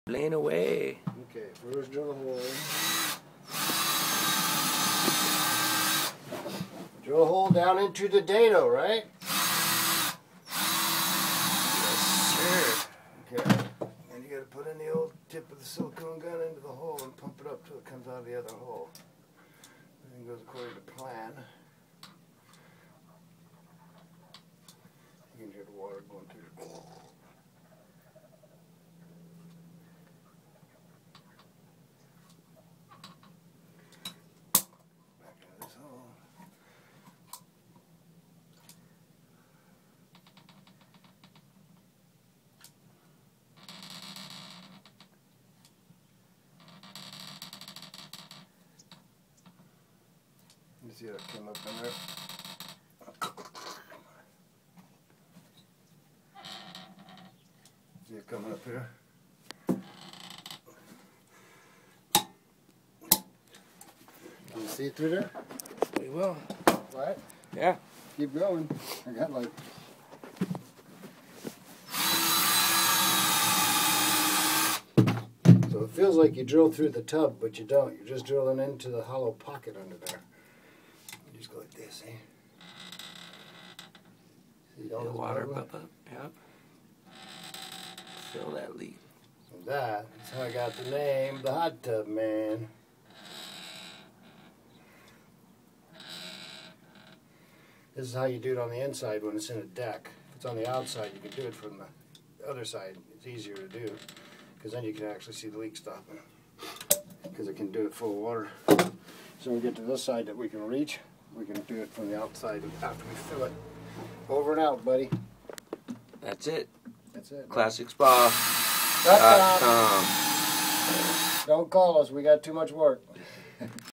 Laying away. Okay, first drill a hole. Drill a hole down into the dado, right? Yes, sir. Okay. And you got to put in the old tip of the silicone gun into the hole and pump it up till it comes out of the other hole. Everything goes according to plan. You can hear the water going through the hole. You see that came up in there? See it coming up here? Can you see it through there? We will. What? Yeah. Keep going. I got like... So it feels like you drill through the tub, but you don't. You're just drilling into the hollow pocket under there. You just go like this, see? See all The this water bubble? bubble. Yep. Fill that leak. So that is how I got the name, the hot tub man. This is how you do it on the inside when it's in a deck. If it's on the outside, you can do it from the other side. It's easier to do because then you can actually see the leak stopping because it can do it full of water. So when we get to this side that we can reach, we can do it from the outside after we fill it. Over and out, buddy. That's it. That's it. ClassicSpa.com. Don't call us. We got too much work.